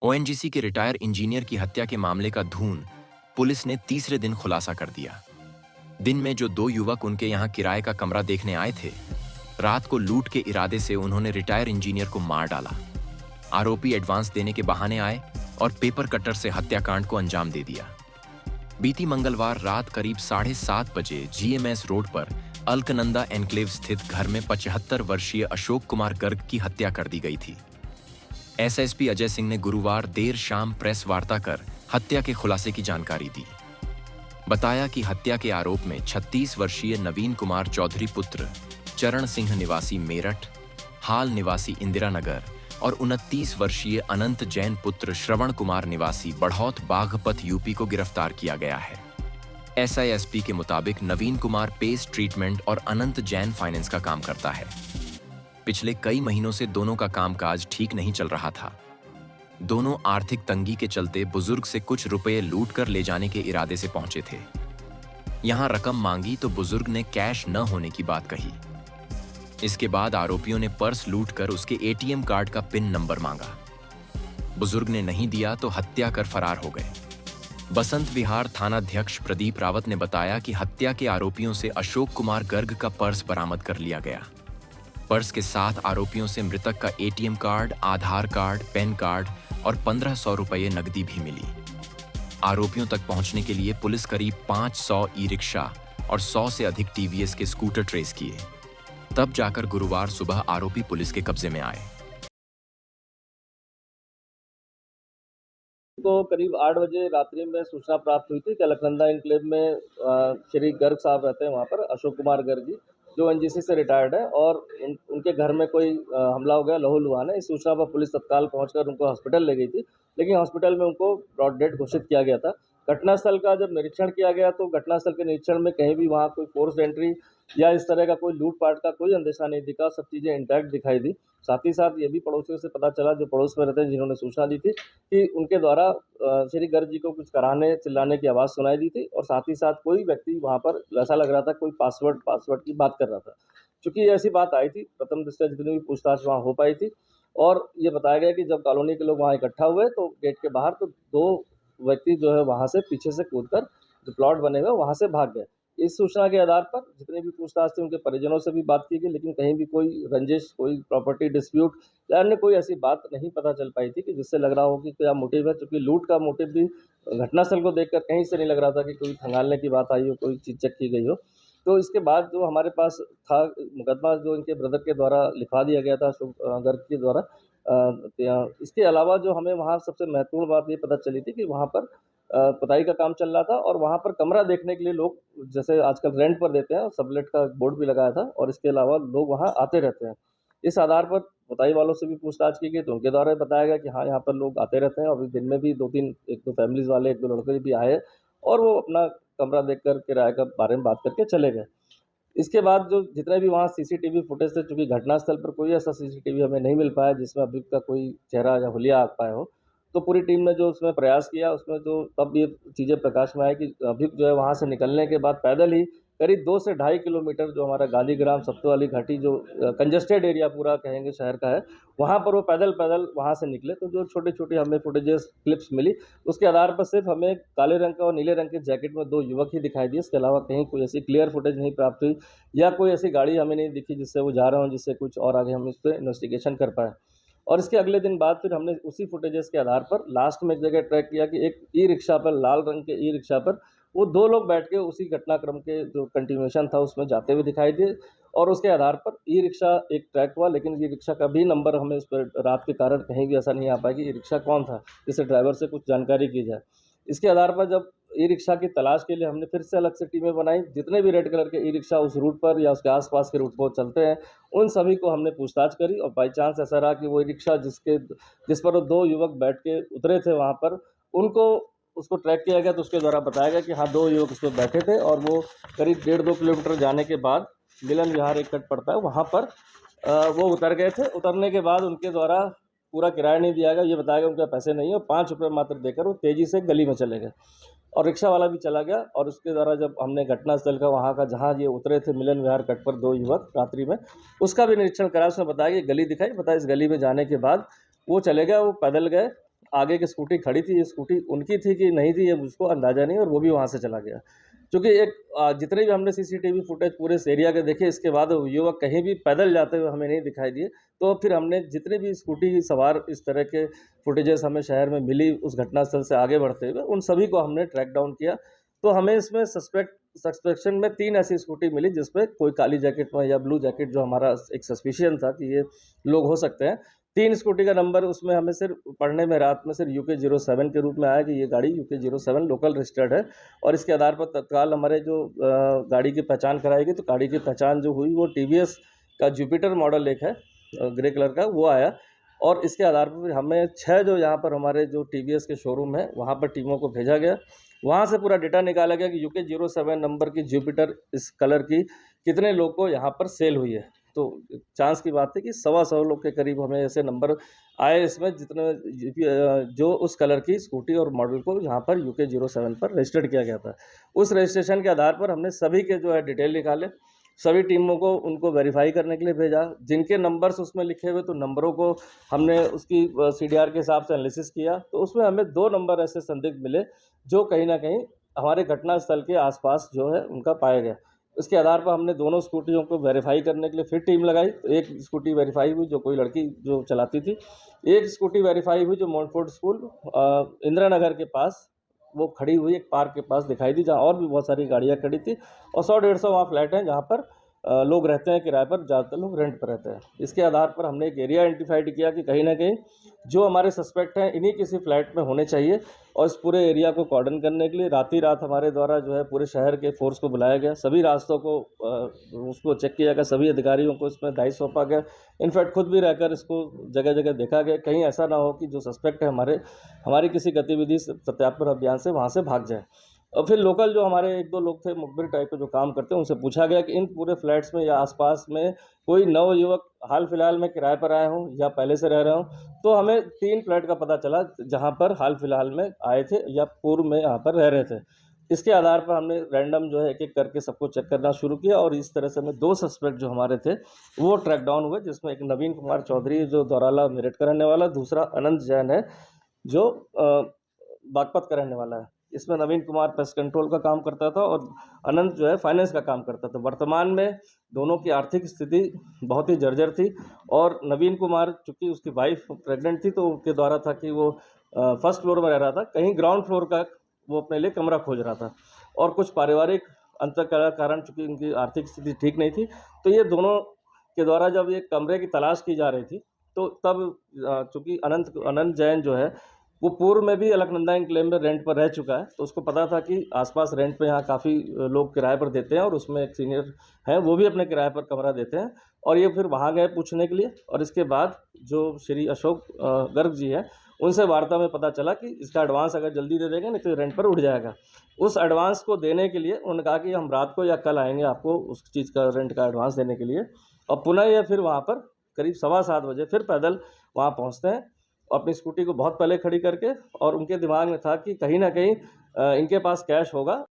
ONGC के retire engineer की हत्या के मामले का धून पुलिस ने तीसरे दिन खुलासा कर दिया। दिन में जो दो युवक उनके यहाँ किराए का कमरा देखने आए थे, रात को लूट के इरादे से उन्होंने रिटायर इंजीनियर को मार डाला। आरोपी एडवांस देने के बहाने आए और पेपर कटर से हत्याकांड को अंजाम दे दिया। बीती मंगलवार रात करीब 7:30 बजे जीएमएस रोड पर अलकनंदा एनक्लेव स्थित घर में 75 वर्षीय अशोक कुमार गर्ग की हत्या कर दी गई थी। एसएसपी अजय सिंह ने गुरुवार देर शाम प्रेस वार्ता कर हत्या के खुलासे की जानकारी दी। बताया कि हत्या के आरोप में 36 वर्षीय नवीन कुमार चौधरी पुत्र चरण सिंह निवासी मेरठ, हाल निवासी इंदिरा नगर और 29 वर्षीय अनंत जैन पुत्र श्रवण कुमार निवासी बढ़ौत बाघपत यूपी को गिरफ्तार किया गया है। एसआईएसपी के मुताबिक नवीन कुमार पेस ट्रीटमेंट और अनंत जैन फाइनेंस का काम करता है। पिछले कई महीनों से दोनों का कामकाज ठीक नहीं चल रहा था। दोनों आर्थिक तंगी के चलते बुजुर्ग से कुछ रुपए लूट कर ले जाने के इरादे से पहुंचे थे। यहां रकम मांगी तो बुजुर्ग ने कैश न होने की बात कही। इसके बाद आरोपियों ने पर्स लूटकर उसके एटीएम कार्ड का पिन नंबर मांगा। बुजुर्ग ने नहीं दिया तो हत्या कर फरार हो गए। बसंत विहार थानाध्यक्ष प्रदीप रावत ने बताया कि हत्या के आरोपियों से अशोक कुमार गर्ग का पर्स बरामद कर लिया गया। पर्स के साथ आरोपियों से मृतक का एटीएम कार्ड, आधार कार्ड, पैन कार्ड और 1500 रुपये नकदी भी मिली। आरोपियों तक पहुंचने के लिए पुलिस करीब 500 ई रिक्शा और 100 से अधिक टीवीएस के स्कूटर ट्रेस किए। तब जाकर गुरुवार सुबह आरोपी पुलिस के कब्जे में आए। को करीब 8 बजे रात्रि में सूचना प्राप्त हुई थी कि अलकनंदा एनक्लेव में श्री गर्ग साहब रहते हैं, वहाँ पर अशोक कुमार गर्ग जी, जो एनजीसी से रिटायर्ड है, और उनके घर में कोई हमला हो गया, लहू-लुहान है। इस सूचना पर पुलिस तत्काल पहुंचकर उनको हॉस्पिटल ले गई थी, लेकिन हॉस्पिटल में उनको ब्रॉड डेड घोषित किया गया था। घटनास्थल का जब निरीक्षण किया गया तो घटनास्थल के निरीक्षण में कहीं भी वहाँ कोई फोर्स्ड एंट्री या इस तरह का कोई लूट-पाट का कोई अंदेशा नहीं दिखा, सब चीज़ें इंटैक्ट दिखाई दी। साथ ही साथ ये भी पड़ोसियों से पता चला, जो पड़ोस में रहते हैं, जिन्होंने सूचना दी थी, कि उनके द्वारा श्री गर्ग जी को कुछ कराहने, चिल्लाने की आवाज़ सुनाई दी थी, और साथ ही साथ कोई व्यक्ति वहाँ पर ऐसा लग रहा था कोई पासवर्ड की बात कर रहा था। चूँकि ऐसी बात आई थी, प्रथम दृष्टया जितनी भी पूछताछ वहाँ हो पाई थी, और ये बताया गया कि जब कॉलोनी के लोग वहाँ इकट्ठा हुए तो गेट के बाहर तो 2 व्यक्ति जो है वहाँ से पीछे से कूदकर, जो प्लॉट बने हुए, वहाँ से भाग गए। इस सूचना के आधार पर जितनी भी पूछताछ थी, उनके परिजनों से भी बात की गई, लेकिन कहीं भी कोई रंजिश, कोई प्रॉपर्टी डिस्प्यूट या अन्य कोई ऐसी बात नहीं पता चल पाई थी कि जिससे लग रहा हो कि क्या मोटिव है। चूँकि लूट का मोटिव भी घटनास्थल को देखकर कहीं से नहीं लग रहा था कि कोई खंगालने की बात आई हो, कोई चीज़ चेक की गई हो। तो इसके बाद जो हमारे पास था मुकदमा, जो इनके ब्रदर के द्वारा लिखवा दिया गया था अशोक गर्ग के द्वारा। इसके अलावा जो हमें वहाँ सबसे महत्वपूर्ण बात ये पता चली थी कि वहाँ पर पुताई का काम चल रहा था, और वहाँ पर कमरा देखने के लिए लोग, जैसे आजकल रेंट पर देते हैं, सबलेट का बोर्ड भी लगाया था, और इसके अलावा लोग वहाँ आते रहते हैं। इस आधार पर पुताई वालों से भी पूछताछ की गई तो उनके द्वारा बताया गया कि हाँ, यहाँ पर लोग आते रहते हैं, और दिन में भी 2-3 1-2 फैमिलीज़ वाले, 1-2 लड़के भी आए, और वो अपना कमरा देखकर किराए के बारे में बात करके चले गए। इसके बाद जो जितने भी वहाँ सीसीटीवी फुटेज थे, चूँकि घटनास्थल पर कोई ऐसा सीसीटीवी हमें नहीं मिल पाया जिसमें अभियुक्त का कोई चेहरा या हुलिया आ पाया हो, तो पूरी टीम ने जो उसमें प्रयास किया, उसमें जो तब ये चीज़ें प्रकाश में आई कि अभियुक्त जो है वहाँ से निकलने के बाद पैदल ही करीब 2 से ढाई किलोमीटर, जो हमारा गालीग्राम, सत्तो वाली घाटी, जो कंजेस्टेड एरिया पूरा कहेंगे शहर का है, वहाँ पर वो पैदल-पैदल वहाँ से निकले। तो जो छोटी-छोटी हमें फुटेजेस, क्लिप्स मिली, उसके आधार पर सिर्फ़ हमें काले रंग का और नीले रंग के जैकेट में 2 युवक ही दिखाई दिए। इसके अलावा कहीं कोई ऐसी क्लियर फुटेज नहीं प्राप्त हुई, या कोई ऐसी गाड़ी हमें नहीं दिखी जिससे वो जा रहे हों, जिससे कुछ और आगे हम इस पे इन्वेस्टिगेशन कर पाएँ। और इसके अगले दिन बाद फिर हमने उसी फुटेजेस के आधार पर लास्ट में एक जगह ट्रैक किया कि एक ई-रिक्शा पर, लाल रंग के ई-रिक्शा पर, वो 2 लोग बैठ के उसी घटनाक्रम के जो कंटिन्यूएशन था उसमें जाते हुए दिखाई दिए, और उसके आधार पर ई-रिक्शा एक ट्रैक हुआ, लेकिन ई-रिक्शा का भी नंबर हमें उस पर रात के कारण कहीं भी ऐसा नहीं आ पाया कि ई-रिक्शा कौन था, जिससे ड्राइवर से कुछ जानकारी की जाए। इसके आधार पर जब ई-रिक्शा की तलाश के लिए हमने फिर से अलग से टीमें बनाई, जितने भी रेड कलर के ई-रिक्शा उस रूट पर या उसके आस-पास के रूट पर चलते हैं, उन सभी को हमने पूछताछ करी, और बाई चांस ऐसा रहा कि वो ई-रिक्शा जिस पर वो 2 युवक बैठ के उतरे थे वहाँ पर, उनको उसको ट्रैक किया गया, तो उसके द्वारा बताया गया कि हाँ, 2 युवक उसपे बैठे थे, और वो करीब डेढ़ 2 किलोमीटर जाने के बाद मिलन विहार एक कट पड़ता है, वहाँ पर वो उतर गए थे। उतरने के बाद उनके द्वारा पूरा किराया नहीं दिया गया, ये बताया गया उनके पास पैसे नहीं है, और ₹5 मात्र देकर वो तेज़ी से गली में चले गए, और रिक्शा वाला भी चला गया। और उसके द्वारा जब हमने घटनास्थल का, वहाँ का, जहाँ ये उतरे थे मिलन विहार कट पर 2 युवक रात्रि में, उसका भी निरीक्षण करा। उसमें बताया कि गली दिखाई, बताया इस गली में जाने के बाद वो चले गए, वो पैदल गए, आगे की स्कूटी खड़ी थी, ये स्कूटी उनकी थी कि नहीं थी ये मुझको अंदाज़ा नहीं, और वो भी वहाँ से चला गया। चूँकि एक जितने भी हमने सीसीटीवी फुटेज पूरे इस एरिया के देखे, इसके बाद वो युवक कहीं भी पैदल जाते हुए हमें नहीं दिखाई दिए। तो फिर हमने जितने भी स्कूटी सवार इस तरह के फुटेजेस हमें शहर में मिली उस घटनास्थल से आगे बढ़ते हुए, उन सभी को हमने ट्रैक डाउन किया। तो हमें इसमें सस्पेक्शन में 3 ऐसी स्कूटी मिली जिसपे कोई काली जैकेट में या ब्लू जैकेट, जो हमारा एक सस्पिशन था कि ये लोग हो सकते हैं। 3 स्कूटी का नंबर उसमें हमें सिर्फ़ पढ़ने में रात में सिर्फ़ यूके 07 के रूप में आया कि ये गाड़ी यूके 07 लोकल रजिस्टर्ड है, और इसके आधार पर तत्काल हमारे जो गाड़ी की पहचान कराई गई, तो गाड़ी की पहचान जो हुई वो टीवीएस का जुपिटर मॉडल एक है ग्रे कलर का, वो आया। और इसके आधार पर फिर हमें 6 जो यहाँ पर हमारे जो टीवीएस के शोरूम है, वहाँ पर टीमों को भेजा गया। वहाँ से पूरा डेटा निकाला गया कि यूके 07 नंबर की जुपिटर इस कलर की कितने लोग को यहाँ पर सेल हुई है। तो चांस की बात है कि 125 लोग के करीब हमें ऐसे नंबर आए इसमें, जितने जो उस कलर की स्कूटी और मॉडल को यहाँ पर यूके 07 पर रजिस्टर्ड किया गया था। उस रजिस्ट्रेशन के आधार पर हमने सभी के जो है डिटेल निकाले, सभी टीमों को उनको वेरीफाई करने के लिए भेजा। जिनके नंबर्स उसमें लिखे हुए, तो नंबरों को हमने उसकी सीडीआर के हिसाब से एनालिसिस किया, तो उसमें हमें 2 नंबर ऐसे संदिग्ध मिले जो कहीं न कहीं हमारे घटनास्थल के आस-पास जो है उनका पाया गया। उसके आधार पर हमने दोनों स्कूटियों को वेरीफाई करने के लिए फिर टीम लगाई। तो एक स्कूटी वेरीफाई हुई जो कोई लड़की जो चलाती थी। एक स्कूटी वेरीफाई हुई जो मॉन्टफोर्ड स्कूल इंदिरा नगर के पास वो खड़ी हुई एक पार्क के पास दिखाई दी, जहाँ और भी बहुत सारी गाड़ियाँ खड़ी थी, और 100-150 वहाँ फ्लैट हैं जहाँ पर लोग रहते हैं किराए पर, ज़्यादातर लोग रेंट पर रहते हैं। इसके आधार पर हमने एक एरिया आइडेंटिफाइड किया कि कहीं न कहीं जो हमारे सस्पेक्ट हैं इन्हीं किसी फ्लैट में होने चाहिए, और इस पूरे एरिया को कॉर्डन करने के लिए रात-ही-रात हमारे द्वारा जो है पूरे शहर के फ़ोर्स को बुलाया गया। सभी रास्तों को उसको चेक किया गया, सभी अधिकारियों को इसमें दायित्व सौंपा गया। इनफैक्ट खुद भी रहकर इसको जगह-जगह देखा गया, कहीं ऐसा ना हो कि जो सस्पेक्ट है हमारी किसी गतिविधि से सत्यापन अभियान से वहाँ से भाग जाए। और फिर लोकल जो हमारे 1-2 लोग थे मुखबिर टाइप के जो काम करते हैं, उनसे पूछा गया कि इन पूरे फ्लैट्स में या आस-पास में कोई नवयुवक हाल-फिलहाल में किराए पर आए हों या पहले से रह रहे हों। तो हमें 3 फ्लैट का पता चला जहाँ पर हाल-फिलहाल में आए थे या पूर्व में यहाँ पर रह रहे थे। इसके आधार पर हमने रैंडम जो है एक-एक करके सबको चेक करना शुरू किया, और इस तरह से हमें 2 सस्पेक्ट जो हमारे थे वो ट्रैक डाउन हुए, जिसमें एक नवीन कुमार चौधरी जो दौराला मेरठ का रहने वाला, दूसरा अनंत जैन है जो बागपत का रहने वाला है। इसमें नवीन कुमार पेस्ट कंट्रोल का काम करता था और अनंत जो है फाइनेंस का काम करता था। वर्तमान में दोनों की आर्थिक स्थिति बहुत ही जर्जर थी, और नवीन कुमार चूँकि उसकी वाइफ़ प्रेग्नेंट थी, तो उनके द्वारा था कि वो फर्स्ट फ्लोर में रह रहा था, कहीं ग्राउंड फ्लोर का वो अपने लिए कमरा खोज रहा था, और कुछ पारिवारिक अंतर के कारण चूँकि उनकी आर्थिक स्थिति ठीक नहीं थी, तो ये दोनों के द्वारा जब ये कमरे की तलाश की जा रही थी, तो तब चूँकि अनंत जैन जो है वो पूर्व में भी अलकनंदा एन्क्लेव में रेंट पर रह चुका है, तो उसको पता था कि आस-पास रेंट पे यहाँ काफ़ी लोग किराए पर देते हैं, और उसमें एक सीनियर हैं, वो भी अपने किराए पर कमरा देते हैं, और ये फिर वहाँ गए पूछने के लिए, और इसके बाद जो श्री अशोक गर्ग जी हैं, उनसे वार्ता में पता चला कि इसका एडवांस अगर जल्दी दे देंगे नहीं तो रेंट पर उठ जाएगा। उस एडवांस को देने के लिए उन्होंने कहा कि हम रात को या कल आएँगे आपको उस चीज़ का रेंट का एडवांस देने के लिए, और पुनः ये फिर वहाँ पर करीब 7:15 बजे फिर पैदल वहाँ पहुँचते हैं, अपनी स्कूटी को बहुत पहले खड़ी करके, और उनके दिमाग में था कि कहीं न कहीं इनके पास कैश होगा।